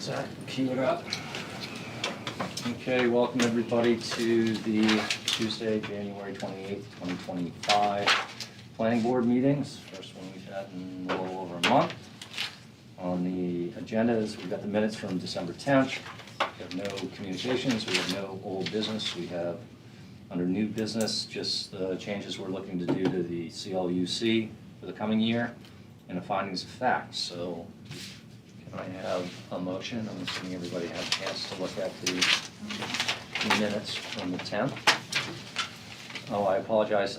Zach, cue it up. Okay, welcome everybody to the Tuesday, January 28th, 2025 planning board meetings. First one we've had in a little over a month. On the agenda is we've got the minutes from December 10th. We have no communications, we have no old business. We have under new business just the changes we're looking to do to the CLUC for the coming year and the findings of fact. So can I have a motion? I'm assuming everybody had a chance to look at the minutes from the 10th. Oh, I apologize.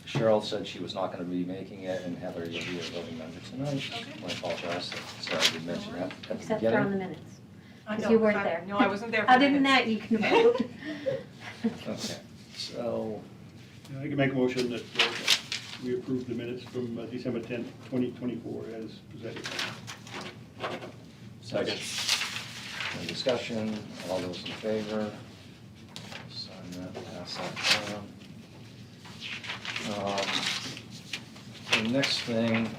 Cheryl said she was not going to be making it, and Heather, you'll be a voting member tonight. Okay. I apologize. Sarah did mention that at the Except beginning. for on the minutes. Because you weren't there. No, I wasn't there for Other the than minutes. that, you can vote. Okay, so, Yeah, I can make a motion that we approve the minutes from December 10th, 2024 as presented. second. Any discussion? All those in favor? Sign that, pass that down. The next thing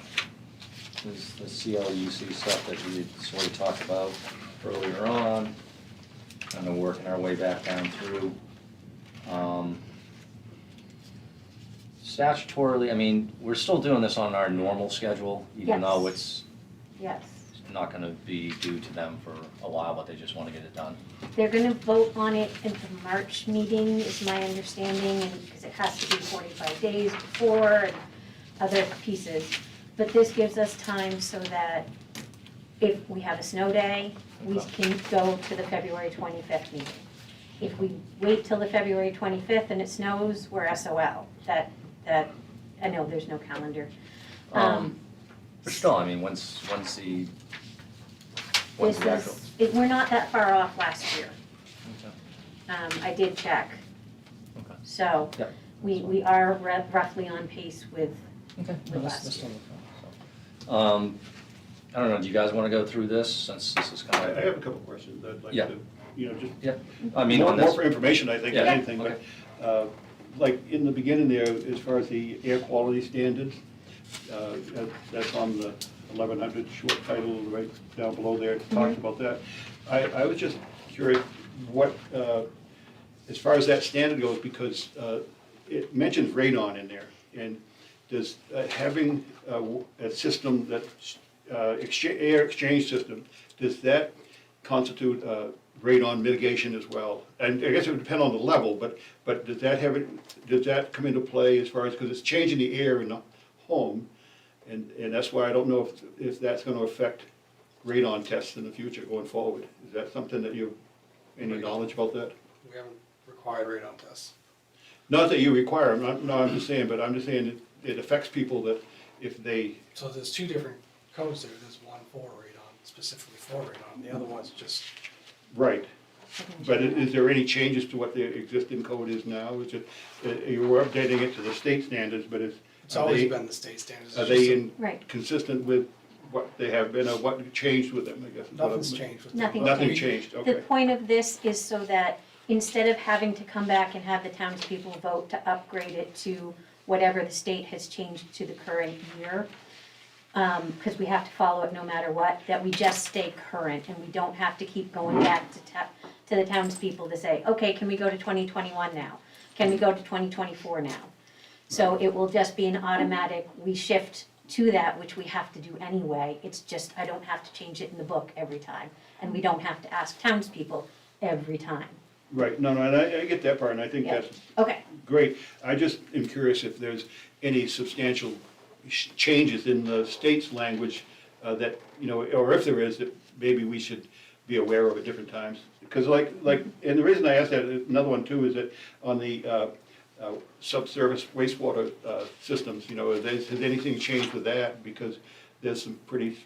is the CLUC stuff that we had sort of talked about earlier on, kind of working our way back down through. Statutorily, I mean, we're still doing this on our normal schedule, even though it's Yes. not going to be due to them for a while, but they just want to get it done. They're going to vote on it at the March meeting, is my understanding, and because it has to be 45 days before and other pieces. But this gives us time so that if we have a snow day, we can go to the February 25th meeting. If we wait till the February 25th and it snows, we're SOL. That I know there's no calendar. But still, I mean, when's the actual? We're not that far off last year. Okay. I did check. Okay. So Yep. we are roughly on pace with Okay. with last year. I don't know, do you guys want to go through this, since this is kind I of? have a couple questions I'd like Yeah. to, just Yeah, I mean, more on this. for information, I think, than Yeah, anything. okay. But like in the beginning there, as far as the air quality standards, that's on the 1100 short title right down below there, it talks about that. I was just curious what, as far as that standard goes, because it mentions radon in there, and does having a system that air exchange system, does that constitute radon mitigation as well? And I guess it would depend on the level, but does that come into play as far as, because it's changing the air in the home, and that's why I don't know if that's going to affect radon tests in the future going forward. Is that something that you have any knowledge about that? We haven't required radon tests. Not that you require them, I'm just saying, but I'm just saying it affects people that if they, So there's two different codes there. There's one for radon, specifically for radon. The other one's just, right. But is there any changes to what the existing code is now? Is it, you were updating it to the state standards, but it's always been the state standards. are It's they just Right. consistent with what they have been, or what changed with them, I guess? is what I'm- Nothing's changed with them. Nothing changed, The okay. point of this is so that instead of having to come back and have the townspeople vote to upgrade it to whatever the state has changed to the current year, because we have to follow it no matter what, that we just stay current and we don't have to keep going back to the townspeople to say, okay, can we go to 2021 now? Can we go to 2024 now? So it will just be an automatic, we shift to that, which we have to do anyway. It's just, I don't have to change it in the book every time. And we don't have to ask townspeople every time. Right, no, and I get that part, and I think Yeah. that's Okay, great. I just am curious if there's any substantial changes in the state's language that, or if there is, that maybe we should be aware of at different times. Because and the reason I asked that, another one too, is that on the subsurface wastewater systems, has anything changed with that? Because there's some pretty,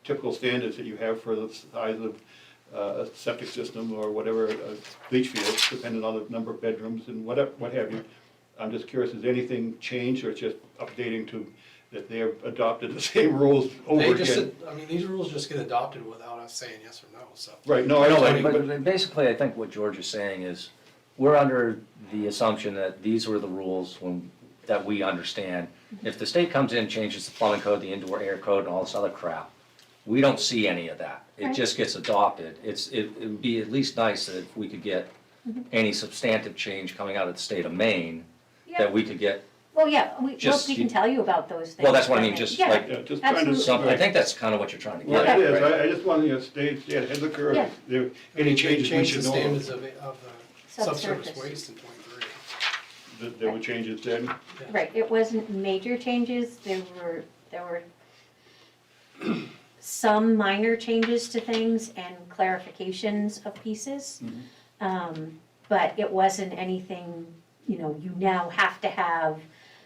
typical standards that you have for the size of a septic system or whatever, a leach field, depending on the number of bedrooms and what have you. I'm just curious, has anything changed, or it's just updating to that they have adopted the same rules over again? These rules just get adopted without us saying yes or no, so. Right, no, I know, But basically, I think what George is saying is, we're under the assumption that these were the rules that we understand. If the state comes in, changes the plumbing code, the indoor air code, and all this other crap, we don't see any of that. it Right. just gets adopted. It would be at least nice that if we could get Mhm. any substantive change coming out of the state of Maine, Yeah. that we could get, Well, yeah, we Just- can tell you about those things. Well, that's what I when mean, they- just yeah, like- Yeah, just trying to. Absolutely. some, I think that's kind of what you're trying to Well, get it at, is, right? I just want to stay ahead of the curve. Yeah. If there, any They changes we changed should the know standards of, of the Subsurface. subsurface waste in '23. that there were changes then. Right, it wasn't major changes, there were some minor changes to things and clarifications of pieces. But it wasn't anything, you now have to have,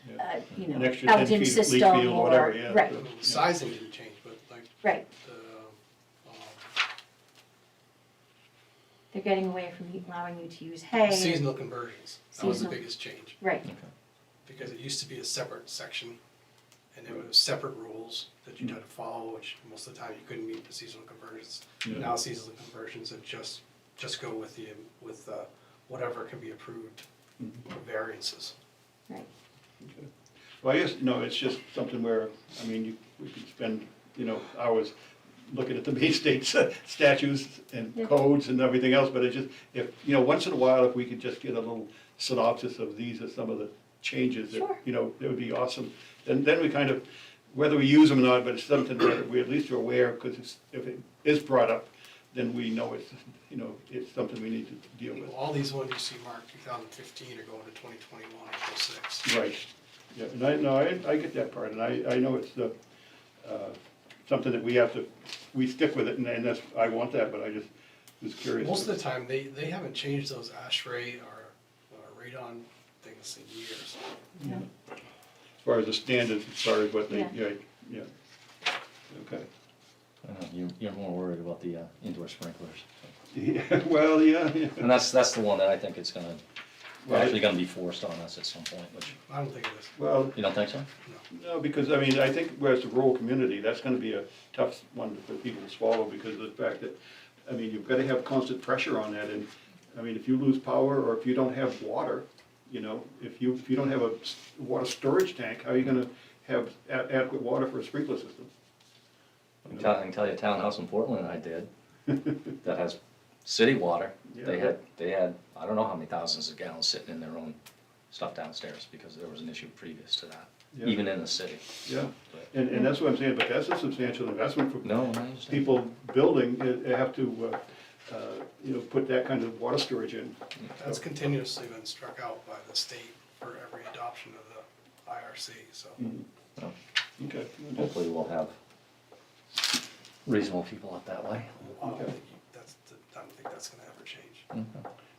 An extra 10 Elgin feet of leach system field or whatever, or, yeah. right, so, The sizing didn't change, but like right. the, They're getting away from allowing you to use hay. seasonal conversions, that was the Seasonal. biggest change. Right, Because it used to be a separate section, and there was separate rules that you'd had to follow, which most of the time you couldn't meet the seasonal conversions. Yeah. Now seasonal conversions have just go with whatever can be approved for variances. right. Okay. Well, I guess, it's just something where, I mean, we could spend, hours looking at the Maine state statutes and Yeah. codes and everything else, but it just, if, once in a while, if we could just get a little synopsis of these are some of the changes that, Sure. It would be awesome. Then we kind of, whether we use them or not, but it's something that we at least are aware, because if it is brought up, then we know it's something we need to deal with. All these ones you see marked 2015 are going to 2021 or 06. Right, yeah, and I get that part, and I know it's something that we stick with it, and that's, I want that, but I just was curious. Most of the time, they haven't changed those ASHRAE or radon things in years. Yeah. As far as the standards, as far as what they, Yeah. yeah, okay. I don't know, you're more worried about the indoor sprinklers. Yeah, well, yeah. And that's the one that I think it's Well, actually gonna be forced on us at some point, which, I don't think it is. Well, you don't think so? no, because, I mean, I think whereas the rural community, that's gonna be a tough one for people to swallow, because of the fact that, I mean, you've gotta have constant pressure on that, and, I mean, if you lose power, or if you don't have water, if you don't have a water storage tank, how are you gonna have adequate water for a sprinkler system? I can tell you a townhouse in Portland I did, that has city water. They had, I don't know how many thousands of gallons sitting in their own stuff downstairs, because there was an issue previous to that, Yeah. even in the city. Yeah, But- and that's what I'm saying, but that's a substantial investment for No, I understand. people building, have to, put that kind of water storage in. That's continuously been struck out by the state for every adoption of the IRC, so. No. Okay. Hopefully we'll have reasonable people up that way. I don't Okay. think I don't think that's gonna ever change.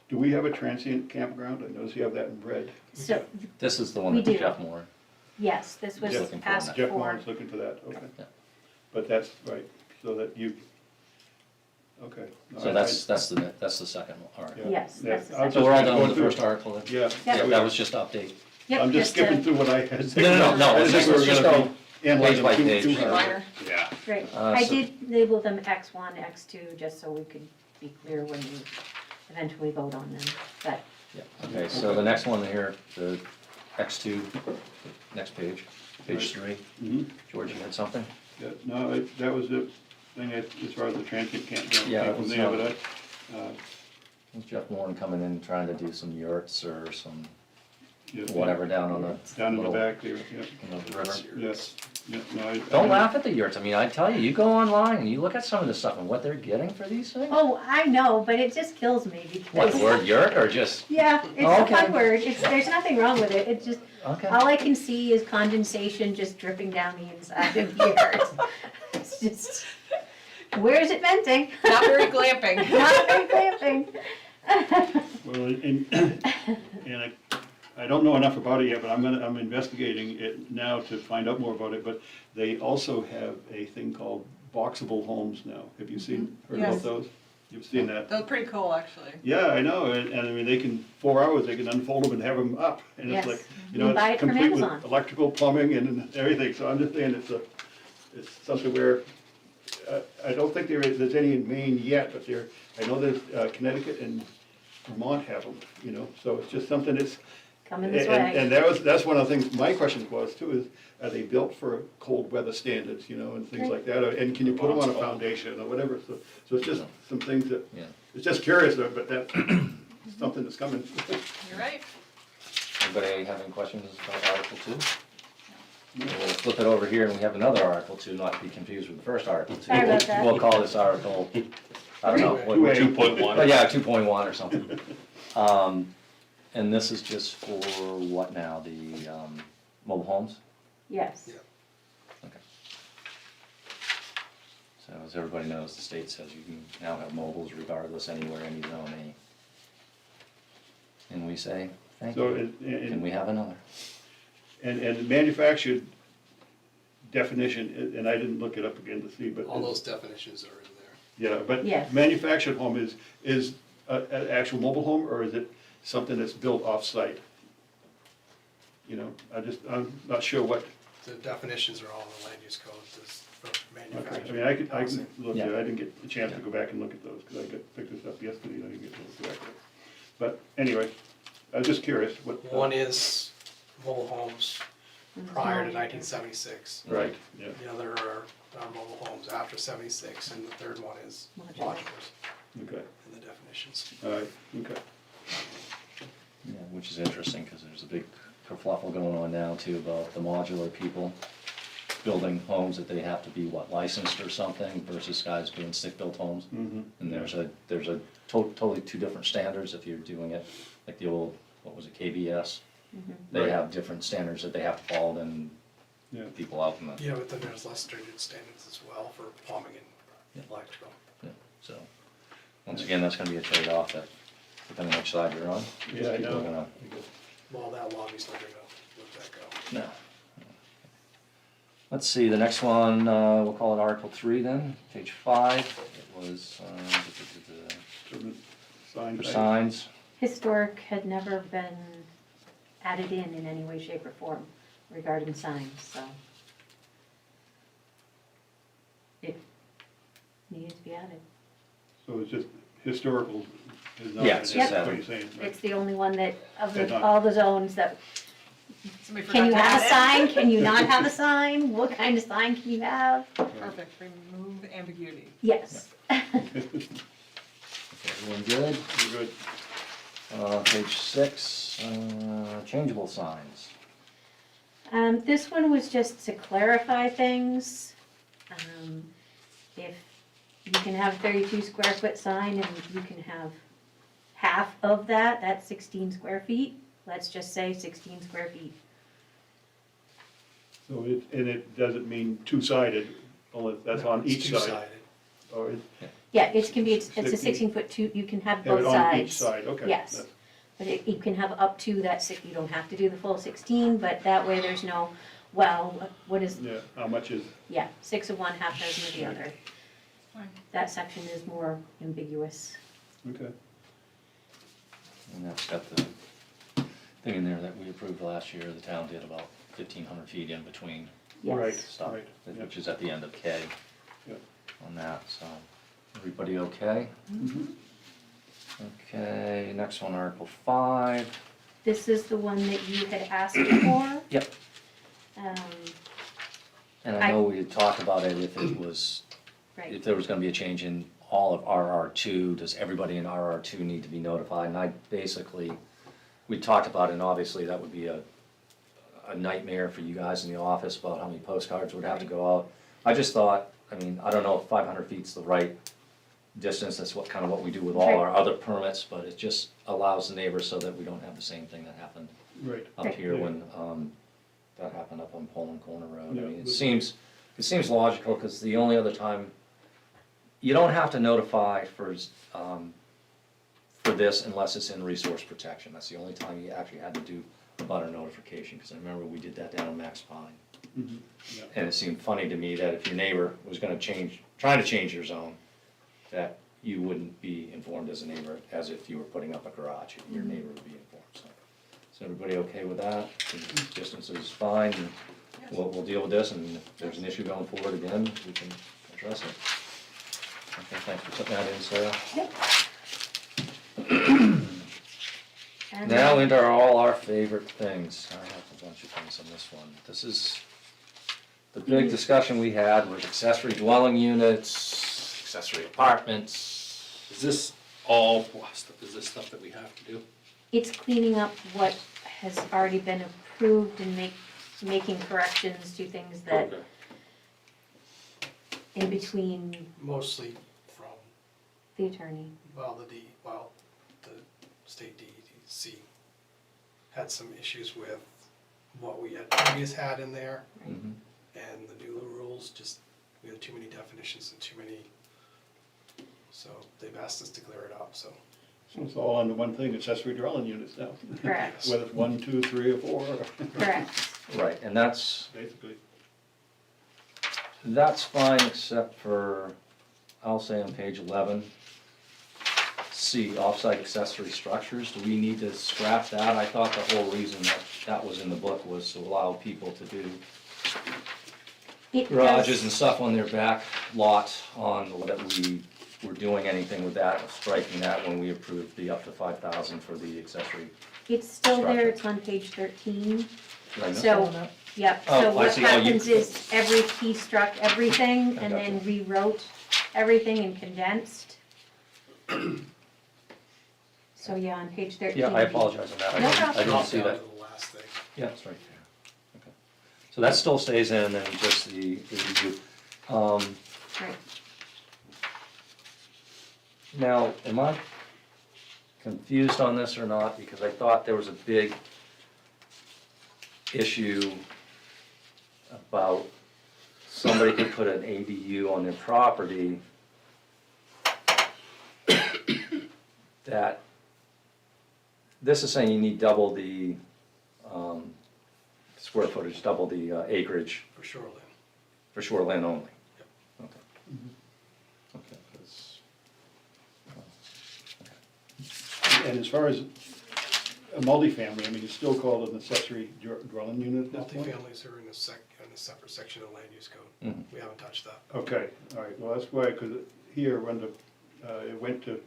Do we have a transient campground? I notice you have that in red. So, This is the one We that do. Jeff Moore, yes, this was Jeff looking for asked that. Jeff for, Warren's looking for that, okay. Yeah. But that's, right, so that you, okay. No, so I- that's the second article. Yeah. yes, Yeah, that's the I was second. So we're all just done with going the through- first article then? Yeah. Yeah. That was just update. Yep, I'm just skipping through what I had. No, it's just, We're let's just gonna go be analyzing page by too- page. too hard. Minor. Yeah. Right, Uh, I so- did label them X1, X2, just so we could be clear when we eventually vote on them, but, Yeah, okay, so the next one here, the X2, next page, page 3. Mhm. George, you had something? Yeah, no, that was the thing as far as the transient campground Yeah, came that from was, there, but Was Jeff Moore coming in trying to do some yurts or some yeah, whatever down on the. down in the little- back there, yeah, on the river? yes, yeah, no, I. Don't laugh at the yurts, I mean, I tell you, you go online and you look at some of this stuff and what they're getting for these things. oh, I know, but it just kills me What, because. the word yurt or just, Yeah, it's Oh, a okay. fun word, there's nothing wrong with it, it's just, okay. all I can see is condensation just dripping down the inside of the yurt. It's just, where is it venting? Not very glamping. Not very glamping. Well, and I don't know enough about it yet, but I'm investigating it now to find out more about it, but they also have a thing called boxable homes now. Have you heard about Yes. those? You've seen that? That was pretty cool, actually. Yeah, I know, and I mean, they can, 4 hours, they can unfold them and have them up, and it's Yes. like, You can buy it's it from complete with Amazon. electrical, plumbing, and everything, so I'm just saying, it's something where, I don't think there's any in Maine yet, but I know there's Connecticut and Vermont have them, so it's just something that's coming this And way. that's one of the things, my question was too, is are they built for cold weather standards, you know, and things Right. like that? And can you put them on a foundation or whatever? So it's just some things that, Yeah. it's just curious, but that's something that's coming. You're right. Anybody have any questions about Article 2? We'll flip it over here and we have another Article 2, not to be confused with the first Article 2. Sorry about that. We'll call this Article, I don't know. what- 2A. Oh, yeah, 2.1 or something. And this is just for what now, the mobile homes? Yes. Yeah. Okay. So as everybody knows, the state says you can now have mobiles regardless, anywhere, any zone, any. And we say, thank So, you. Can we have another? and manufactured definition, and I didn't look it up again to see, but. All those definitions are in there. Yeah, but Yes. manufactured home is an actual mobile home, or is it something that's built off-site? You know, I'm not sure what, The definitions are all in the land use code for okay, I manufacturing. mean, I could housing. look Yeah. at it, I didn't get a chance to go back and look at those, because picked this up yesterday, and I didn't get to look back at it. But anyway, I was just curious what. One is mobile homes prior to 1976. Right, yeah, The other are mobile homes after 76, and the third one is Modular. modulars okay, in the definitions. all right, okay. Yeah, which is interesting, because there's a big kerfluffle going on now too about the modular people building homes that they have to be, what, licensed or something, versus guys doing stick-built homes. Mm-hmm. And there's a totally two different standards if you're doing it, like the old, what was it, KBS? They Right. have different standards that they have to follow than Yeah. people out in the, Yeah, but then there's less stringent standards as well for plumbing and electrical. yeah, so. Once again, that's gonna be a trade-off that, depending on which side you're on. Yeah, I people know. are gonna- Well, that lobby's not gonna let that go. No. Let's see, the next one, we'll call it Article 3 then, page 5. It was Sign for type. signs. Historic had never been added in any way, shape, or form regarding signs, so. It needed to be added. So it's just historical is not. Yeah, it's just That's what added. you're saying, right? It's the only one that, of They're the, not- all the zones that, Somebody can you forgot to have a add sign, can you not have a sign? What kind of sign can you have? it. Perfect, remove ambiguity. Yes. Okay, everyone good? You're good. Page 6, changeable signs. This one was just to clarify things. If you can have a 32 square foot sign and you can have half of that, that's 16 square feet. Let's just say 16 square feet. So it doesn't mean two-sided, only that's on It's each side. two-sided. Or Yeah, it can be, it's a 16. 16 foot two, you can have have both it on each sides. side, okay. Yes. That's- But you can have up to that six, you don't have to do the full 16, but that way there's no, well, what is, Yeah, how much is, yeah, 6 of one, half dozen of the other. Fine. That section is more ambiguous. okay. And that's got the thing in there that we approved last year, the town did about 1,500 feet in between Right. Yes. stuff, Right, yeah. which is at the end of K Yeah. on that, so. Everybody okay? Okay, next one, Article 5. This is the one that you had asked for. Yep. Um, And I know we had talked about it, if it was, Right, if there was gonna be a change in all of RR2, does everybody in RR2 need to be notified? And I basically, we talked about it, and obviously that would be a nightmare for you guys in the office about how many postcards would have to go out. I just thought, I mean, I don't know if 500 feet's the right distance, that's what, kind of what we do with all our other permits, but it just allows the neighbors so that we don't have the same thing that happened Right. up Right. here Yeah. when, that happened up on Poland Corner Road. I Yeah. mean, it seems logical, because the only other time, you don't have to notify for this unless it's in resource protection. That's the only time you actually had to do a butter notification, because I remember we did that down in Max Pine. Mhm. Yeah. And it seemed funny to me that if your neighbor was gonna trying to change your zone, that you wouldn't be informed as a neighbor, as if you were putting up a garage, your neighbor would be informed, so. Is everybody okay with that? The distance is fine, and we'll deal with this, and if there's an issue going forward again, we can address it. Okay, thanks for putting that in, Sarah. Yep. And Now into all our favorite things. I have a bunch of things on this one. This is the big discussion we had with accessory dwelling units, accessory apartments. Is this all, is this stuff that we have to do? It's cleaning up what has already been approved and making corrections to things that Okay. in between Mostly from, the attorney. the state DEC had some issues with what we had previous had in there, Mhm. and the new rules, just, we had too many definitions and too many, so they've asked us to clear it up, so. So it's all under one thing, accessory dwelling units now. Correct, Whether it's 1, 2, 3, or 4, correct. Right, and that's basically. fine except for, I'll say on page 11, C, off-site accessory structures. Do we need to scrap that? I thought the whole reason that was in the book was to allow people to do It garages does- and stuff on their back lot that we were doing anything with that, striking that when we approved the up to 5,000 for the accessory. It's still structure. there, it's on page 13. Did I miss So- on that? Yep, Oh, so I what see. Oh, you- happens is every key struck everything I and then gotcha. rewrote everything and condensed. So yeah, on page 13. Yeah, I apologize on that. I No didn't- problem. I didn't see Drop that. down to the last thing. Yeah, it's right there. Okay. So that still stays in and just the review. Right. Now, am I confused on this or not? Because I thought there was a big issue about somebody could put an ADU on their property that, this is saying you need double the square footage, double the acreage For shoreline. for shoreline only. Yep. Okay. Okay, 'cause- And as far as a multifamily, I mean, it's still called an accessory dwelling unit at this point? Multifamilies are in a separate section of the land use code. Mhm. We haven't touched that. Okay, all right, well, that's why, because here, when it went to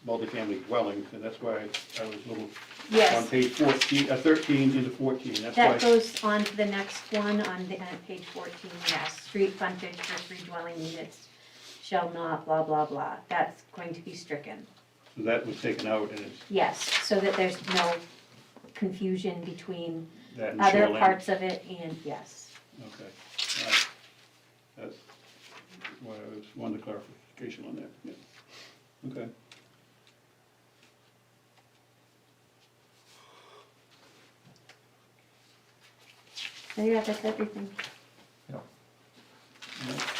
multifamily dwellings, and that's why I was a little, on Yes, page 14, 13 into 14, that's why. that goes on to the next one on page 14, yes. Street frontage for 3 dwelling units shall not blah, blah, blah. That's going to be stricken. So that was taken out, and it's Yes, so that there's no confusion between that and other shoreline. parts of it and yes. Okay, all right. That's why I was wanting clarification on that, yeah. Okay. So yeah, that's everything.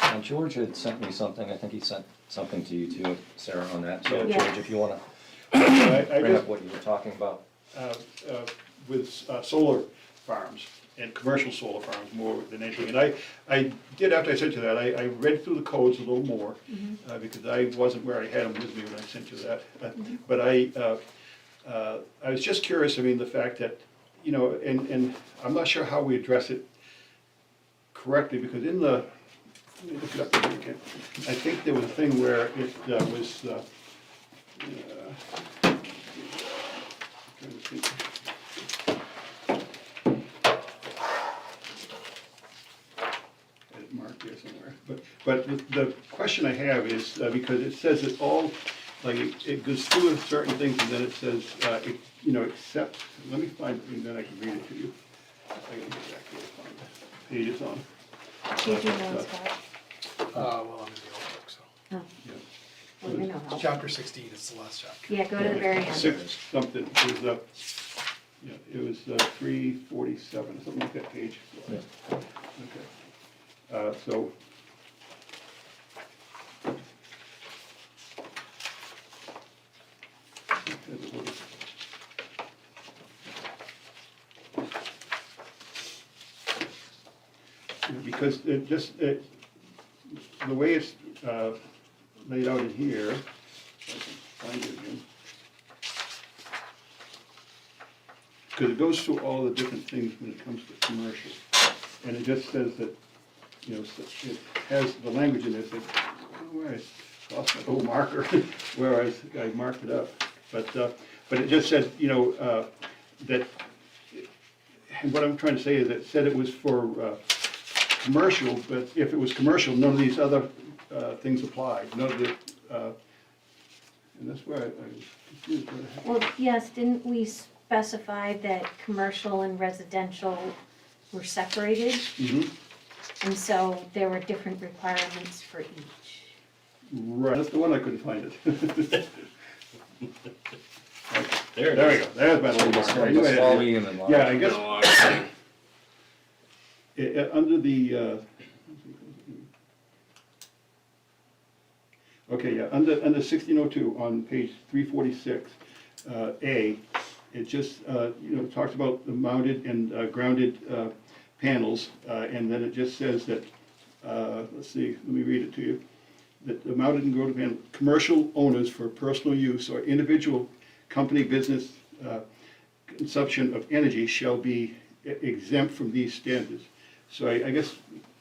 Now, George had sent me something, I think he sent something to you too, Sarah, on that. So, Yeah. George, if you wanna I bring just, up what you were talking about. with solar farms and commercial solar farms more than anything. And I did, after I sent you that, I read through the codes a little more, because I wasn't where I had them with me when I sent you that. But I was just curious, I mean, the fact that, you know, and I'm not sure how we address it correctly, because in the, let me look it up here again. I think there was a thing where it was, trying to think. Had it marked there somewhere. But the question I have is, because it says it all, like, it goes through certain things, and then it says, you know, except, let me find it, and then I can read it to you. I can exactly find the page it's on. Did you know, Scott? Well, I'm in the old book, so. Oh, Yeah. well, we know how. Chapter 16 is the last chapter. Yeah, go to the very end. 6 something, it was, yeah, it was 347, something like that page. Yeah. Okay. So. Because it just, the way it's laid out in here, if I can find it again. Because it goes through all the different things when it comes to commercial. And it just says that, you know, it has the language in it that, oh, where I lost my whole marker, whereas I marked it up. But it just said, you know, that, and what I'm trying to say is it said it was for commercial, but if it was commercial, none of these other things applied, none of the, and that's where I was confused. Well, yes, didn't we specify that commercial and residential were separated? Mhm. And so there were different requirements for each. Right, that's the one I couldn't find it. There it There we is. go, there's my little Just marker. I knew I had follow it. you and then. Yeah, I guess, No, I- under the, okay, yeah, under 1602 on page 346, A, it just, you know, talks about the mounted and grounded panels, and then it just says that, let's see, let me read it to you, that the mounted and grounded panel, commercial owners for personal use or individual company business consumption of energy shall be exempt from these standards. So I guess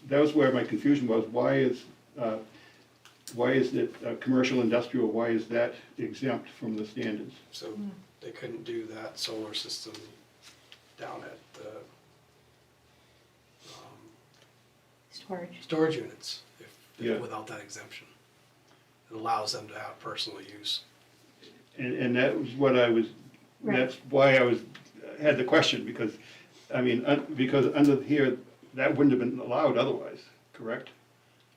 that was where my confusion was. Why is it commercial industrial, why is that exempt from the standards? So they couldn't do that solar system down at the Storage. storage units Yeah. without that exemption. It allows them to have personal use. And that was what I was, Right. that's why I had the question, because, I mean, because under here, that wouldn't have been allowed otherwise, correct?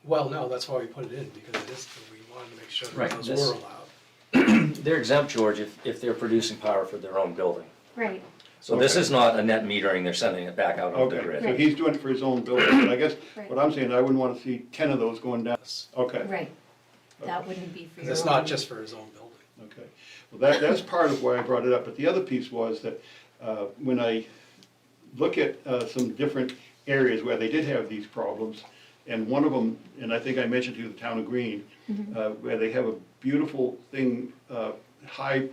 Well, no, that's why we put it in, because it is, we wanted to make sure Right, that those this- were allowed. They're exempt, George, if they're producing power for their own building. Right, So this Okay. is not a net metering, they're sending it back out onto the Okay, grid. so he's doing it for his own building, but I guess Right. what I'm saying, I wouldn't want to see 10 of those going down. Okay. right. That wouldn't be for your Because it's not own- just for his own building. Okay, well, that's part of why I brought it up, but the other piece was that when I look at some different areas where they did have these problems, and one of them, and I think I mentioned to you, the town of Green, where they have a beautiful thing, high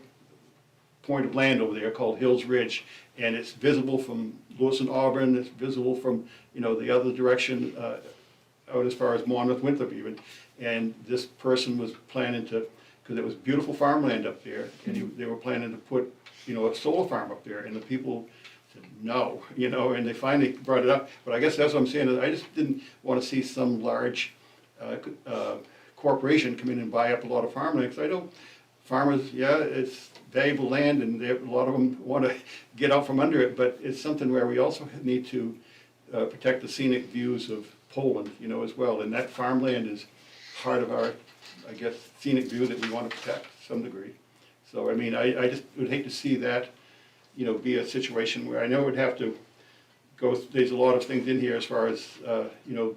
point of land over there called Hills Ridge, and it's visible from Lewis and Auburn, it's visible from, you know, the other direction, out as far as Monmouth, Winthrop even, and this person was planning to, because it was beautiful farmland up there, and they were planning to put, you know, a solar farm up there, and the people said, no, you know, and they finally brought it up, but I guess that's what I'm saying, is I just didn't want to see some large corporation come in and buy up a lot of farmland, because I know farmers, yeah, it's valuable land, and a lot of them want to get out from under it, but it's something where we also need to protect the scenic views of Poland, you know, as well, and that farmland is part of our, I guess, scenic view that we want to protect to some degree. So, I mean, I just would hate to see that, you know, be a situation where I know it would have to go, there's a lot of things in here as far as, you know,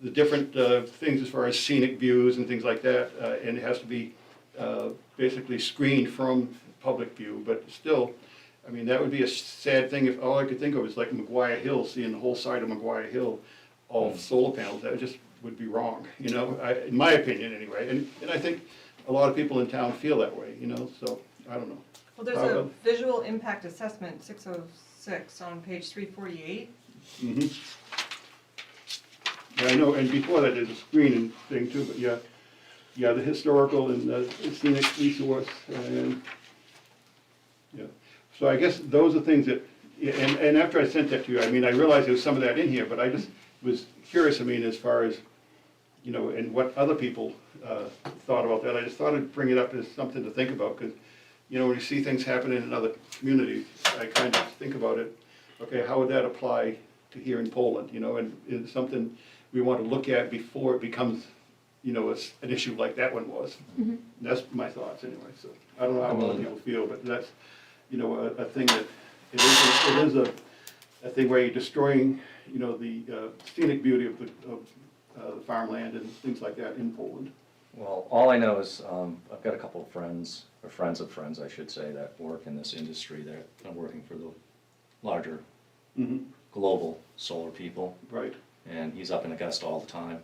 the different things as far as scenic views and things like that, and it has to be basically screened from public view, but still, I mean, that would be a sad thing if all I could think of is like McGuire Hill, seeing the whole side of McGuire Hill, all solar panels, that just would be wrong, you know, in my opinion anyway, and I think a lot of people in town feel that way, you know, so, I don't know. Well, there's a visual impact assessment, 606, on page 348. Mhm. Yeah, I know, and before that, there's a screening thing too, but yeah, the historical and the scenic resource, and, yeah. So I guess those are things that, and after I sent that to you, I mean, I realized there was some of that in here, but I just was curious, I mean, as far as, you know, and what other people thought about that. I just thought I'd bring it up as something to think about, because, you know, when you see things happening in other communities, I kind of think about it, okay, how would that apply to here in Poland, you know, and it's something we want to look at before it becomes, you know, an issue like that one was. That's my thoughts anyway, so, I don't know how other people feel, but that's, you know, a thing that, it is a thing where you're destroying, you know, the scenic beauty of the farmland and things like that in Poland. Well, all I know is, I've got a couple of friends, or friends of friends, I should say, that work in this industry, that are working for the larger Mm-hmm. global solar people, Right. and he's up in Augusta all the time.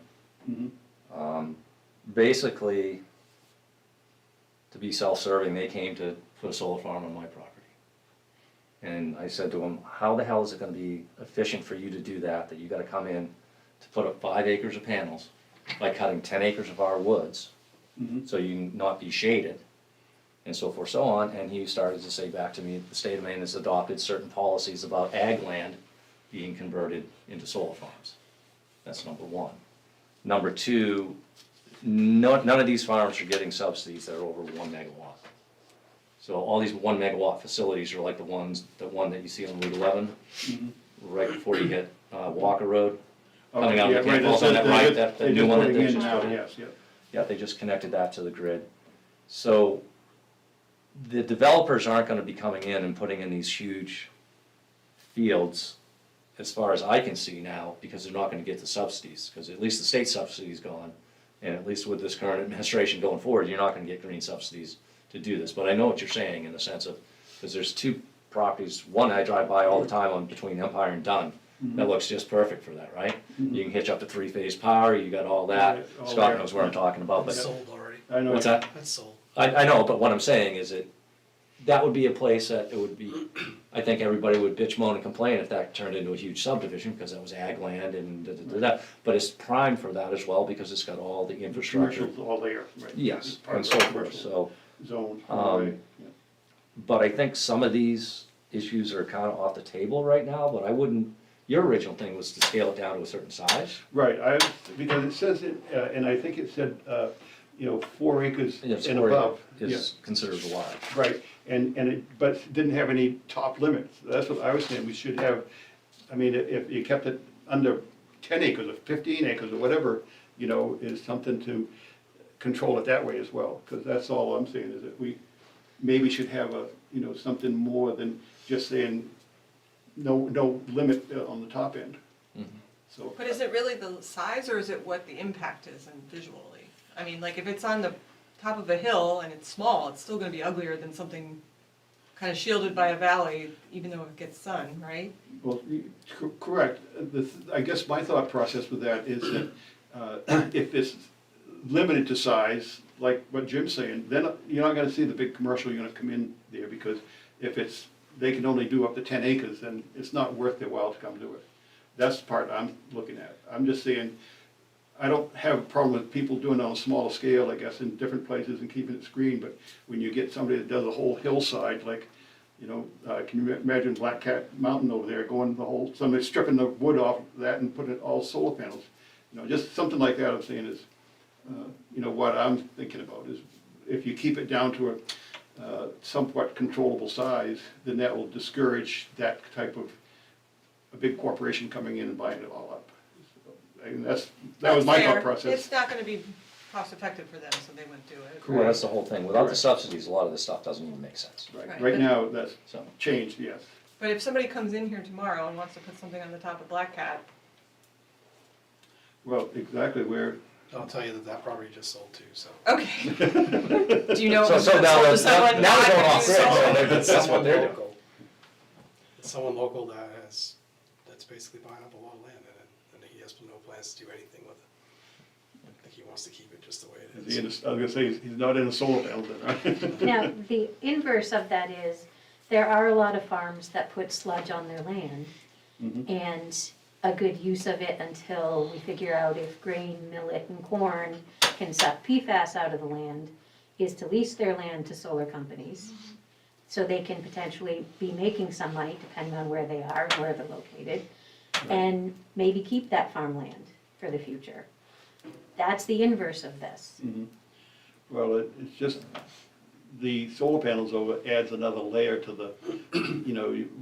Mm-hmm. Basically, to be self-serving, they came to put a solar farm on my property. And I said to him, how the hell is it gonna be efficient for you to do that you gotta come in to put up 5 acres of panels by cutting 10 acres of our woods, Mm-hmm. so you can not be shaded, and so forth, so on, and he started to say back to me, the state of Maine has adopted certain policies about ag land being converted into solar farms. That's number one. Number two, none of these farms are getting subsidies that are over 1 megawatt. So all these 1 megawatt facilities are like the one that you see on Route 11, right before you hit Walker Road. Oh, Coming out yeah, of the right, campus on that right, that they're new just one that putting they in just now, put in. yes, yeah. Yeah, they just connected that to the grid. So the developers aren't gonna be coming in and putting in these huge fields, as far as I can see now, because they're not gonna get the subsidies, because at least the state subsidy's gone. And at least with this current administration going forward, you're not gonna get green subsidies to do this. But I know what you're saying in the sense of, because there's two properties, one I drive by all the time on between Empire and Dunn, that looks just perfect for that, right? You can hitch up to 3-phase power, you got all that, Yeah, all Scott there. knows what I'm talking about, It's but, sold already. I know. what's that? That's sold. I know, but what I'm saying is that would be a place that it would be, I think everybody would bitch, moan, and complain if that turned into a huge subdivision, because that was ag land and da-da-da-da. But it's prime for that as well, because it's got all the infrastructure. Commercial's all there, right. Yes, It's part and of so the forth, commercial so, Zone. um, but I think some of these issues are kind of off the table right now, but I wouldn't, your original thing was to scale it down to a certain size. Right, because it says it, and I think it said, 4 acres Yes, and 4 above. is considered large. Right, and but it didn't have any top limits. That's what I was saying, we should have, I mean, if you kept it under 10 acres or 15 acres or whatever, is something to control it that way as well. Because that's all I'm saying, is that we maybe should have something more than just saying no limit on the top end. So, But is it really the size, or is it what the impact is and visually? I mean, like, if it's on the top of a hill and it's small, it's still gonna be uglier than something kind of shielded by a valley, even though it gets sun, right? well, correct. I guess my thought process with that is that if it's limited to size, like what Jim's saying, then you're not gonna see the big commercial unit come in there, because if they can only do up to 10 acres, then it's not worth their while to come do it. That's the part I'm looking at. I'm just saying, I don't have a problem with people doing it on a smaller scale, I guess, in different places and keeping it screened, but when you get somebody that does a whole hillside, like, can you imagine Black Cat Mountain over there, going the whole, somebody stripping the wood off that and putting it all solar panels? Just something like that, I'm saying is, what I'm thinking about is, if you keep it down to a somewhat controllable size, then that will discourage that type of, a big corporation coming in and buying it all up. And that was my That's thought fair. process. It's not gonna be cost effective for them, so they wouldn't do it. Well, that's the whole thing. Without the Correct. subsidies, a lot of this stuff doesn't even make sense. Right, Right but- now, that's So, changed, yes. But if somebody comes in here tomorrow and wants to put something on the top of Black Cat, Well, exactly where, I'll tell you that property just sold too, so. okay. Do you know if So- it's so sold now to it's- someone now it's not going off to grid, sold? so that's what Someone they're doing. local. It's someone local that's basically buying up a lot of land in it, and he has no plans to do anything with it. I think he wants to keep it just the way it is he is. I was gonna say, he's not in a solar panel then, right? Now, the inverse of that is, there are a lot of farms that put sludge on their land. And a good use of it until we figure out if grain, millet, and corn can suck PFAS out of the land, is to lease their land to solar companies. So they can potentially be making some money, depending on where they are and where they're located. And maybe keep that farmland for the future. That's the inverse of this. Well, it's just, the solar panels over adds another layer to the,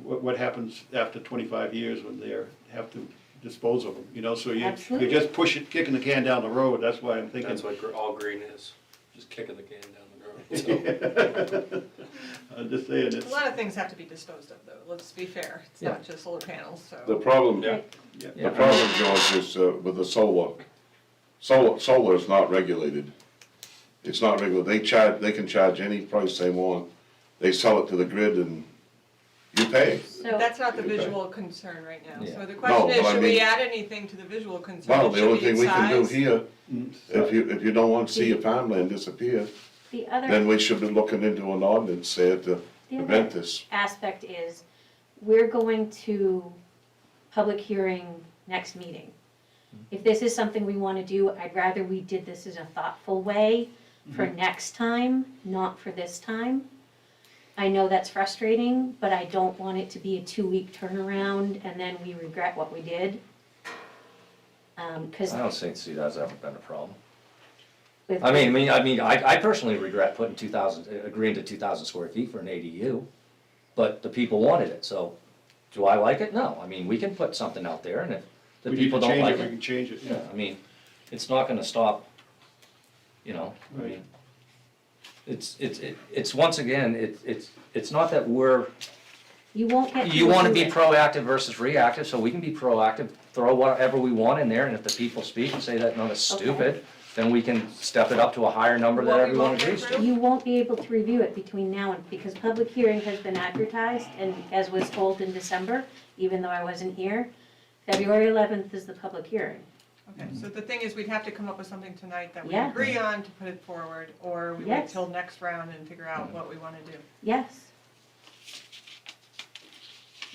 what happens after 25 years when they have to dispose of them, so you Absolutely. just kicking the can down the road, that's why I'm thinking. That's what all green is, just kicking the can down the road. So, I'm just saying, A it's, lot of things have to be disposed of, though, let's be fair, it's Yeah. not just solar panels, The so. problem, Yeah. the problem, George, is with the solar is not regulated. It's not regulated, they can charge any price they want, they sell it to the grid and you pay. So, That's not the Okay. visual concern right now, Yeah. so the question No, is, but I should we mean- add anything to the visual concern? Well, It the should only be thing we can do size. here, if you don't want to see your farmland disappear, the other. then we should be looking into an ordinance there to The prevent other this. aspect is, we're going to public hearing next meeting. If this is something we want to do, I'd rather we did this in a thoughtful way for next time, not for this time. I know that's frustrating, but I don't want it to be a 2-week turnaround and then we regret what we did. Cause I don't see that's ever been a problem. with. I personally regret putting 2,000, agreeing to 2,000 square feet for an ADU, but the people wanted it, so do I like it? No, I mean, we can put something out there, and if the We need people to don't change like it, we it, can change it, yeah, yeah. I mean, it's not gonna stop, you know, I Right. mean, it's once again, it's not that You won't get. you wanna to be it. proactive versus reactive, so we can be proactive, throw whatever we want in there, and if the people speak and say that, no, that's Okay. stupid, then we can step it up to a higher number that What we everyone won't agrees to. approve? You won't be able to review it between now and, because public hearing has been advertised, and as was told in December, even though I wasn't here, February 11th is the public hearing. Okay, so the thing is, we'd have to come up with something tonight that we Yeah. agree on to put it forward, or we wait Yes. till next round and figure out what we wanna do. Yes,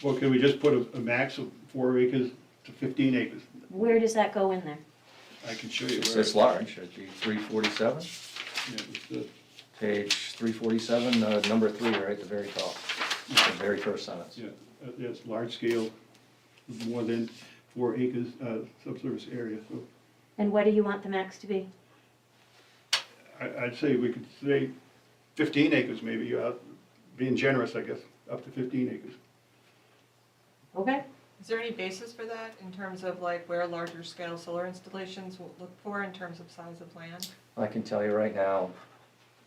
Well, can we just put a max of 4 acres to 15 acres? where does that go in there? I can show you It's where. it's large, it'd be 347, Yeah, it's the- page 347, number 3, right at the very top, the very first sentence. Yeah, it's large scale, more than 4 acres, subsurface area, so And what do you want the max to be? I'd say we could say 15 acres maybe, being generous, I guess, up to 15 acres. Okay, Is there any basis for that in terms of like where larger scale solar installations will look for in terms of size of land? I can tell you right now,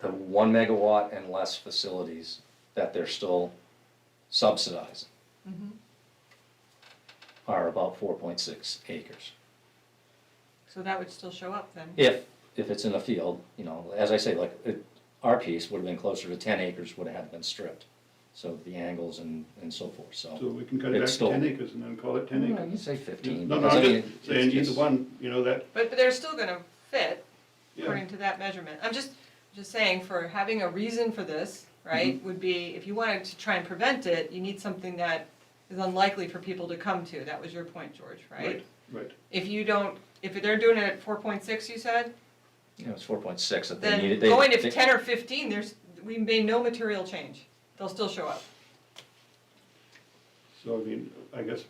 the 1 megawatt and less facilities that they're still subsidizing Mhm. are about 4.6 acres. So that would still show up then? If it's in a field, you know, as I say, like, our piece would have been closer to 10 acres, would have had been stripped. So the angles and so forth, so. So we can cut it back It's to still- 10 acres and then call it 10 You acres. can say 15. No, no, because, I I'm mean, just saying it's- either one, you know, that, But they're still gonna fit yeah. according to that measurement. I'm just saying, for having a reason for this, right, would be, if you wanted to try and prevent it, you need something that is unlikely for people to come to. That was your point, George, right? Right. If you don't, if they're doing it at 4.6, you said, You know, it's 4.6 that they then needed. going to 10 or 15, we made no material change. They'll still show up. So, I mean, I guess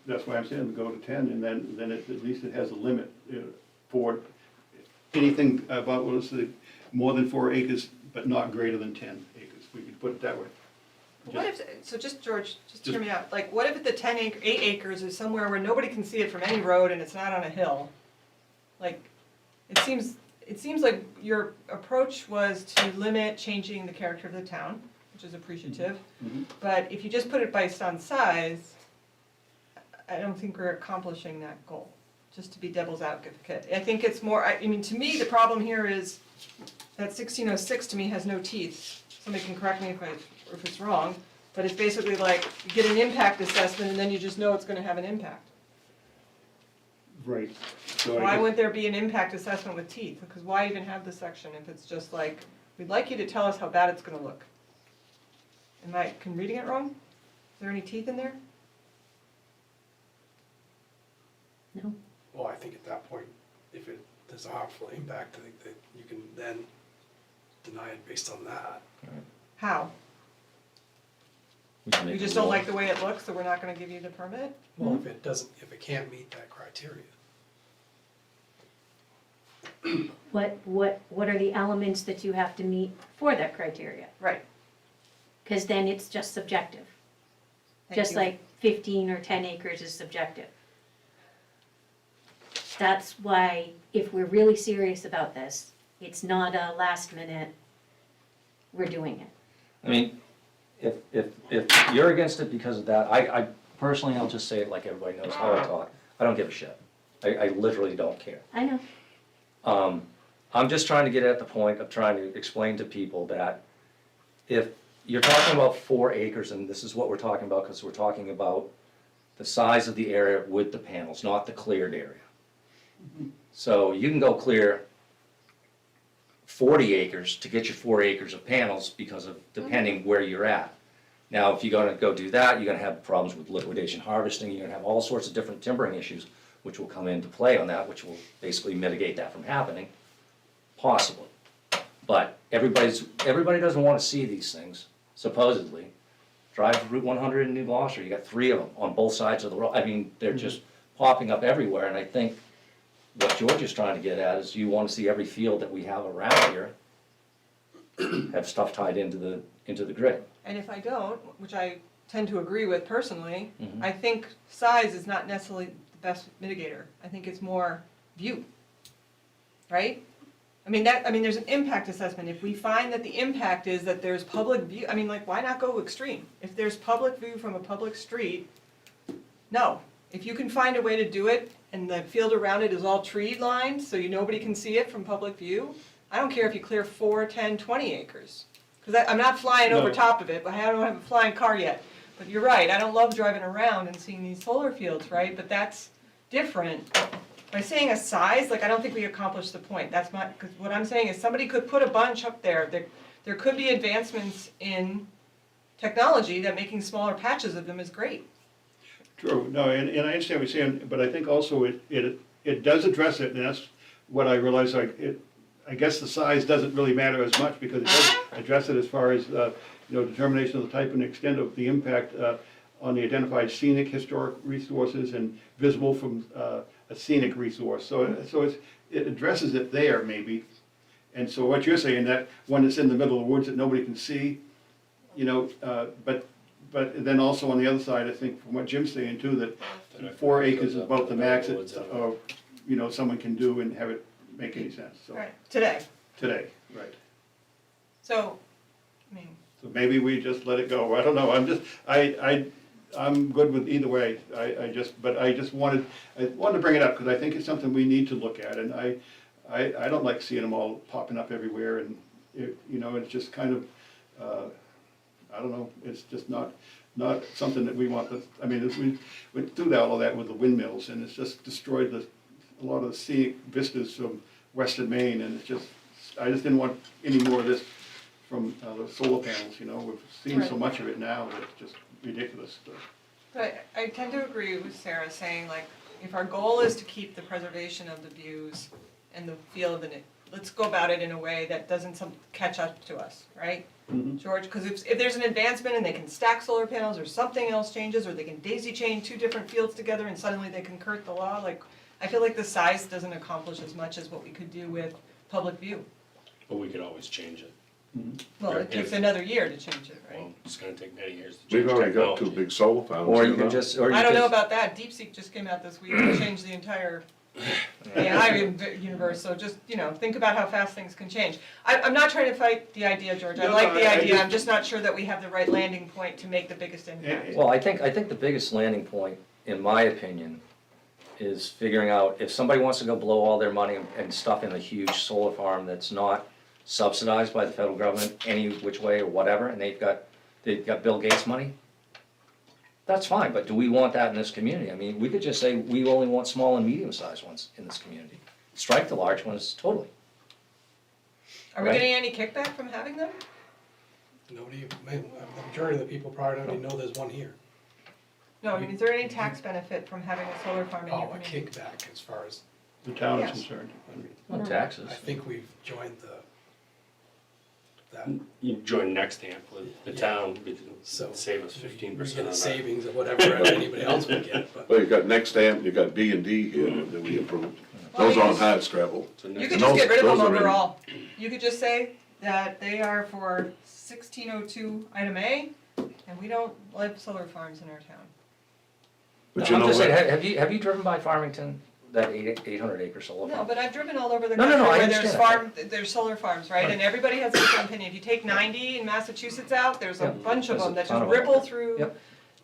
that's why I'm saying we go to 10, and then at least it has a limit for anything about, what is it, more than 4 acres, but not greater than 10 acres. We could put it that way. What if, so just, George, just hear me out, like, what if the 8 acres is somewhere where nobody can see it from any road and it's not on a hill? Like, it seems like your approach was to limit changing the character of the town, which is appreciative. Mhm. But if you just put it based on size, I don't think we're accomplishing that goal, just to be devil's advocate. I think it's more, I mean, to me, the problem here is that 1606 to me has no teeth. Somebody can correct me if it's wrong, but it's basically like, you get an impact assessment and then you just know it's gonna have an impact. Right. So I Why guess- wouldn't there be an impact assessment with teeth? Because why even have this section if it's just like, we'd like you to tell us how bad it's gonna look? Am I reading it wrong? Is there any teeth in there? no, Well, I think at that point, if there's a harmful impact, I think that you can then deny it based on that. How? We can We make just a don't rule. like the way it looks, so we're not gonna give you the permit? Well, if it can't meet that criteria. what are the elements that you have to meet for that criteria? Right. Because then it's just subjective, Thank just you. like 15 or 10 acres is subjective. That's why, if we're really serious about this, it's not a last minute, we're doing it. I mean, if you're against it because of that, I personally, I'll just say it like everybody knows how I talk. I don't give a shit. I literally don't care. I know, I'm just trying to get at the point of trying to explain to people that if you're talking about 4 acres, and this is what we're talking about, because we're talking about the size of the area with the panels, not the cleared area. So you can go clear 40 acres to get your 4 acres of panels because of, depending where you're at. Now, if you're gonna go do that, you're gonna have problems with liquidation harvesting, you're gonna have all sorts of different timbering issues, which will come into play on that, which will basically mitigate that from happening, possibly. But everybody doesn't wanna see these things, supposedly. Drive Route 100 in New Gloucester, you got 3 of them on both sides of the road, I mean, they're just popping up everywhere, and I think what George is trying to get at is you wanna see every field that we have around here have stuff tied into the grid. And if I don't, which I tend to agree with personally, Mhm. I think size is not necessarily the best mitigator. I think it's more view, right? I mean, there's an impact assessment. If we find that the impact is that there's public view, I mean, like, why not go extreme? If there's public view from a public street, no. If you can find a way to do it and the field around it is all tree lined, so nobody can see it from public view, I don't care if you clear 4, 10, 20 acres. Because I'm not flying over No. top of it, but I don't have a flying car yet. But you're right, I don't love driving around and seeing these solar fields, right? But that's different. By saying a size, like, I don't think we accomplished the point. That's not, because what I'm saying is somebody could put a bunch up there. There could be advancements in technology that making smaller patches of them is great. True, no, and I understand what you're saying, but I think also it does address it, and that's what I realize, I guess the size doesn't really matter as much, because it does address it as far as, determination of the type and extent of the impact on the identified scenic, historic resources and visible from a scenic resource. So it addresses it there, maybe. And so what you're saying, that one that's in the middle of the woods that nobody can see, but then also on the other side, I think from what Jim's saying too, that 4 acres is about the max that, someone can do and have it make any sense, so, Right, today. today, right. So, I mean, So maybe we just let it go, I don't know, I'm good with either way, I just wanted to bring it up, because I think it's something we need to look at, and I don't like seeing them all popping up everywhere, and, it's just kind of, I don't know, it's just not something that we want to, I mean, we went through all of that with the windmills, and it's just destroyed a lot of the scenic vistas from western Maine, and I just didn't want any more of this from the solar panels, we've seen so Right. much of it now that it's just ridiculous. but I tend to agree with Sarah saying, like, if our goal is to keep the preservation of the views and the field, and let's go about it in a way that doesn't catch up to us, right? Mhm. George, because if there's an advancement and they can stack solar panels, or something else changes, or they can daisy chain 2 different fields together and suddenly they can skirt the law, like, I feel like the size doesn't accomplish as much as what we could do with public view. But we could always change it. Well, it takes another year to change it, right? Well, it's gonna take many years to change We've already got 2 technology. big solar panels. Or you you can know? just, or you I don't know just, about that, DeepSeek just came out this week and changed the entire AI universe, so just, think about how fast things can change. I'm not trying to fight the idea, George, I No, like no, the I idea, just- I'm just not sure that we have the right landing point to make the biggest impact. well, I think the biggest landing point, in my opinion, is figuring out if somebody wants to go blow all their money and stuff in a huge solar farm that's not subsidized by the federal government any which way or whatever, and they've got Bill Gates money, that's fine, but do we want that in this community? I mean, we could just say, we only want small and medium-sized ones in this community. Strike the large ones totally. Are we Right. getting any kickback from having them? Nobody, the majority of the people probably don't even know there's one here. No, I mean, is there any tax benefit from having a solar farm in your Oh, a community? kickback as far as, The town is Yes. concerned. No taxes. I think we've joined that. You join Nextamp with the town, So save us We 15% get on a that. savings of whatever anybody else would get, but. Well, you got Nextamp, you got B&D here that we approved. Well, Those you aren't just- hard scrabble. So You next- could just get rid of them Those are in. overall. You could just say that they are for 1602 item A, and we don't like solar farms in our town. But No, you I'm know just saying, what? have you driven by Farmington, that 800 acre solar No, farm? but I've driven all over the No, country no, I where there's understand there's solar farms, right? And everybody has a different opinion. If you take 90 in Massachusetts out, there's a Yeah, bunch of there's a them that ton just of them. ripple through Yep.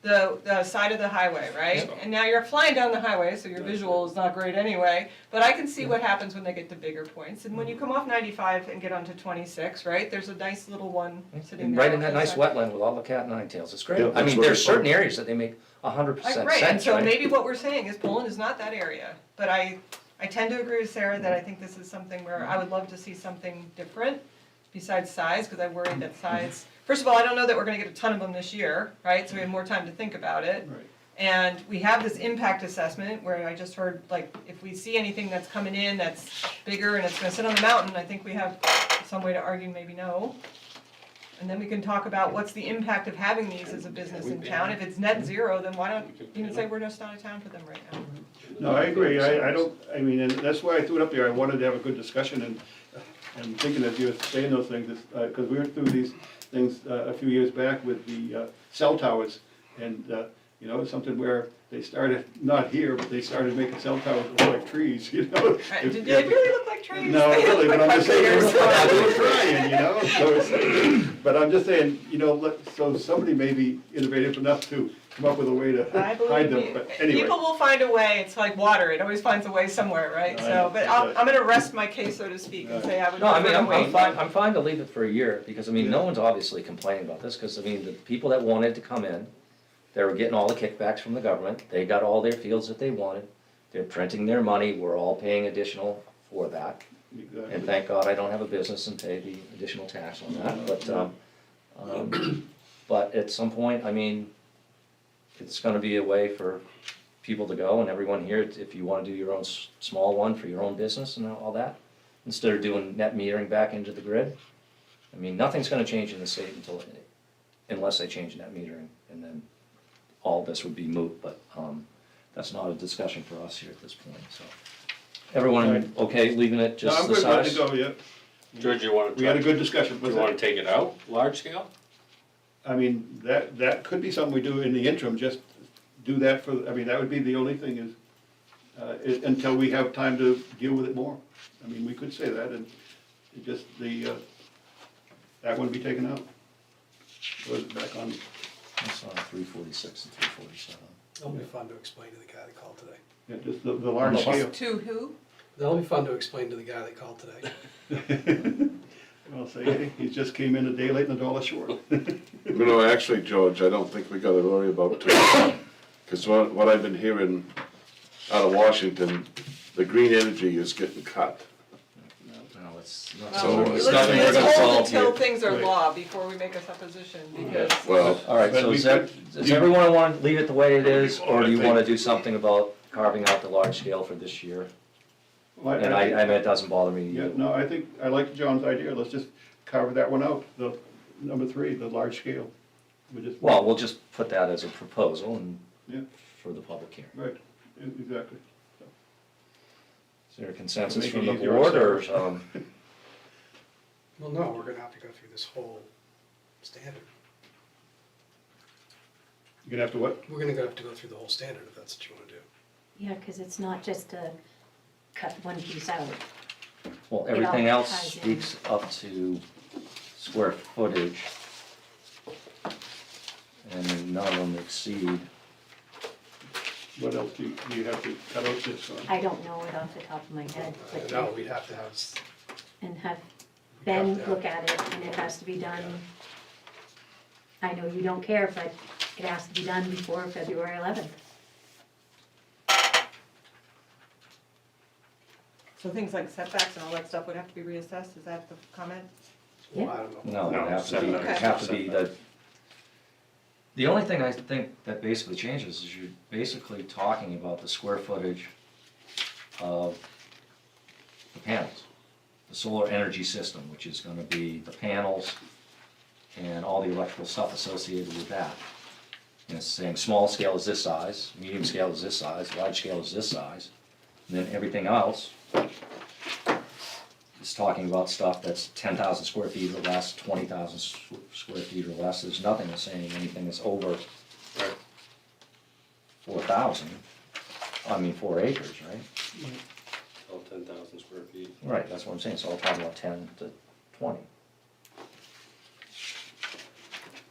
the side of the highway, right? Yep. And now you're flying down the highway, so your visual is not great anyway. But I can see what happens when they get to bigger points. And when you come off 95 and get onto 26, right, there's a nice little one sitting And there. right in off that to the nice side. wetland with all the cat nine tails, it's great. Yeah, I that's mean, what there's it's certain for. areas that they make 100% Right, and sense, so right? maybe what we're saying is Poland is not that area, but I tend to agree with Sarah that I think this is something where I would love to see something different besides size, because I worry that size, first of all, I don't know that we're gonna get a ton of them this year, right, so we have more time to think about it. Right. And we have this impact assessment where I just heard, like, if we see anything that's coming in that's bigger and it's gonna sit on the mountain, I think we have some way to argue maybe no. And then we can talk about what's the impact of having these as a business in town. If it's net zero, then why don't you say we're just not a town for them right now? No, I agree, I don't, I mean, and that's why I threw it up there, I wanted to have a good discussion, and thinking that you were saying those things, because we went through these things a few years back with the cell towers, and, you know, it's something where they started, not here, but they started making cell towers that look like trees, you know? Did they really look like trees? No, really, but I'm just saying, they were Vibrators. they were trying, you know, so it's, but I'm just saying, you know, so somebody may be innovative enough to come up with a way to I hide believe them, you. but anyway. People will find a way, it's like water, it always finds a way somewhere, right? I So, know, but I'm gonna rest my case, so to speak, and say I would No, I mean, prefer to I'm wait. fine, I'm fine to leave it for a year, because, I mean, no Yeah. one's obviously complaining about this, because, I mean, the people that wanted to come in, they were getting all the kickbacks from the government, they got all their fields that they wanted, they're printing their money, we're all paying additional for that. Exactly. And thank God I don't have a business and pay the additional tax on that, but at some point, I mean, it's gonna be a way for people to go, and everyone here, if you wanna do your own small one for your own business and all that, instead of doing net metering back into the grid. I mean, nothing's gonna change in the state unless they change net metering, and then all this would be moot, but, that's not a discussion for us here at this point, so. Everyone, Right. okay, leaving it No, just I'm the good, ready size? to go, yeah. George, you wanna We had a try, good discussion, you wanna take it out, large scale? I mean, that could be something we do in the interim, just do that for, I mean, that would be the only thing is, until we have time to deal with it more. I mean, we could say that, and it just, that one be taken out. Was it back on, That's on 346 and 347. It'll be fun to explain to the guy that called today. yeah, just the large No, scale. To who? That'll be fun to explain to the guy that called today. I'll say, hey, he just came in a day late and $1 short. You know, actually, George, I don't think we gotta worry about it, because what I've been hearing out of Washington, the green energy is getting cut. No, it's not. So Let's it's nothing we're gonna hold solve until here. things are Right. law before we make a supposition, because Well, All right, But so we does could- everyone want to leave it the way it is, or do you I want to think- do something about carving out the large scale for this year? Well, And I mean, it doesn't bother me. Yeah, no, I think, I like John's idea, let's just carve that one out, the number 3, the large scale. We just. Well, we'll just put that as a proposal and Yeah, for the public hearing. right, exactly. Is there a consensus Make it from the easier board, or, ourselves. Well, no, we're gonna have to go through this whole standard. You're gonna have to what? We're gonna have to go through the whole standard if that's what you wanna do. Yeah, because it's not just to cut one piece out. well, It all everything else ties in. speaks up to square footage, and none of them exceed. What else do you have to cut out this on? I don't know it off the top of my head, but, No, we'd have to have, and have Ben Yeah. look at it, and it has to be done. I know you don't care, but it has to be done before February 11th. so things like setbacks and all that stuff would have to be reassessed, is that the comment? well, I don't know. No, it have to be, Okay. have to be the only thing I think that basically changes is you're basically talking about the square footage of the panels. The solar energy system, which is gonna be the panels and all the electrical stuff associated with that. And it's saying small scale is this size, medium scale is this size, large scale is this size, and then everything else is talking about stuff that's 10,000 square feet or less, 20,000 square feet or less. There's nothing that's saying anything that's over Right. 4,000, 4 acres, right? All 10,000 square feet. Right, that's what I'm saying, so I'm talking about 10 to 20.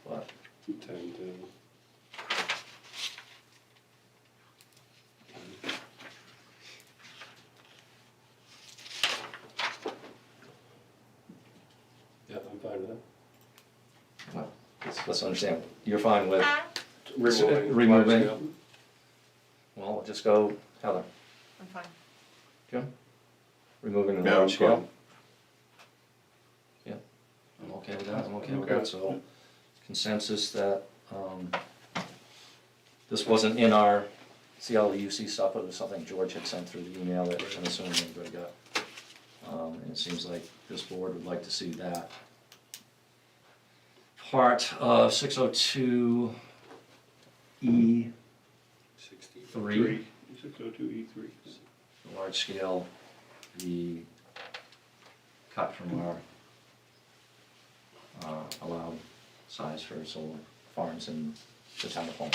But, 10 to. Yeah, I'm fine with that. well, let's understand, you're fine with, Removing. Removing. large scale. well, we'll just go, Heather, I'm fine. Jim? Removing the Yeah, I'm large scale? fine. Yeah, I'm okay with that, I'm okay with that, so consensus that, this wasn't in our CLUC stuff, but it was something George had sent through the email that I'm assuming everybody got. And it seems like this board would like to see that. Part of 602E3. 63. 602E3. Large scale, be cut from our allowed size for solar farms in the town of Holmes.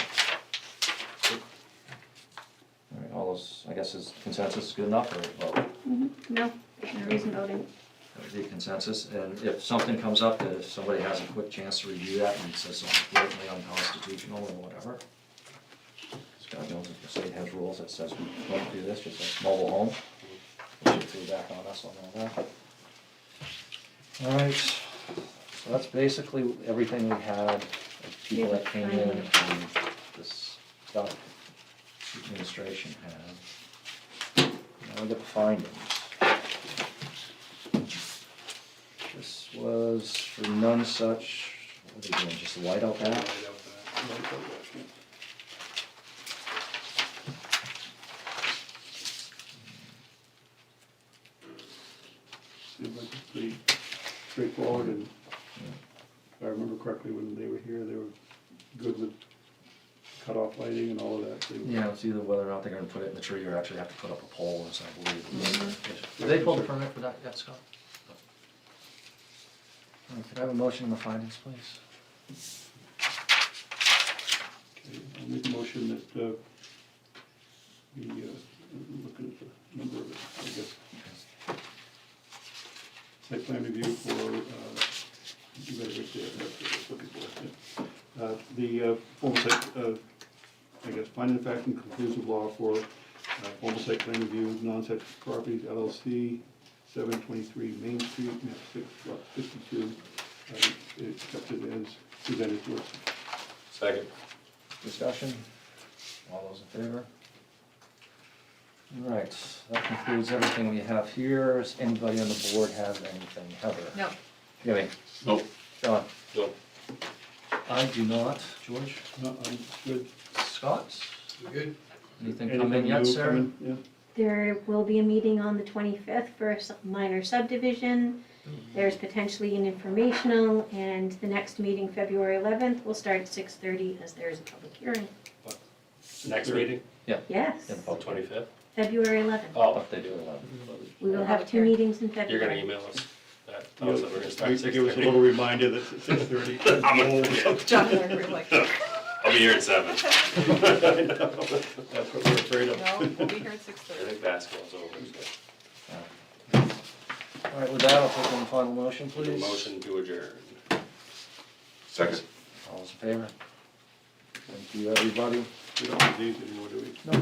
All right, all those, I guess is consensus good enough, or vote? No, no reason voting. That would be consensus, and if something comes up, that if somebody has a quick chance to review that and says something blatantly unconstitutional or whatever, God knows if the state has rules that says we don't do this, just like mobile home, they should feedback on us on all that. All right, so that's basically everything we had, of people that came in and this stuff the administration had. Now we get the findings. This was for none such, what are they doing, just white out that? Seems like it's pretty straightforward, and if I remember correctly, when they were here, they were good with cutoff lighting and all of that. Yeah, it's either whether or not they're gonna put it in the tree or actually have to put up a pole, as I believe. Did they pull the permit for that yet, Scott? All right, could I have a motion on the findings, please? Okay, I'll make a motion that, we, looking at the number of it, I guess. Site plan review for, you got it right there, that's what I was looking for, yeah. The formal site, I guess, finding the fact and conclusive law for formal site plan review, non-set properties LLC, 723 Main Street, map 6, lot 52, accepted as presented to us. Second. Discussion? All those in favor? All right, that concludes everything we have here. Does anybody on the board have anything? Heather? No. Jimmy? Nope. John? No. I do not. George? No, I'm good. Scott? We good? Anything come in yet, new Sarah? coming? Yeah. There will be a meeting on the 25th for a minor subdivision. There's potentially an informational, and the next meeting, February 11th, will start at 6:30 as there is a public hearing. Next meeting, Yes, Yeah, oh, 25th? February 11th. Oh, if they do allow. We will have 2 meetings in you're February. gonna email us that, tell us that we're gonna start at Give us a 6:30. little reminder that it's 6:30. John and I were like, no, I'll be here at 7. That's what we're afraid of. we'll be here at I 6:30. think basketball's over, so. All right, with that, I'll take one final motion, please. Motion to adjourn. Second. All those in favor? Thank you, everybody. We don't have these anymore, do we? No.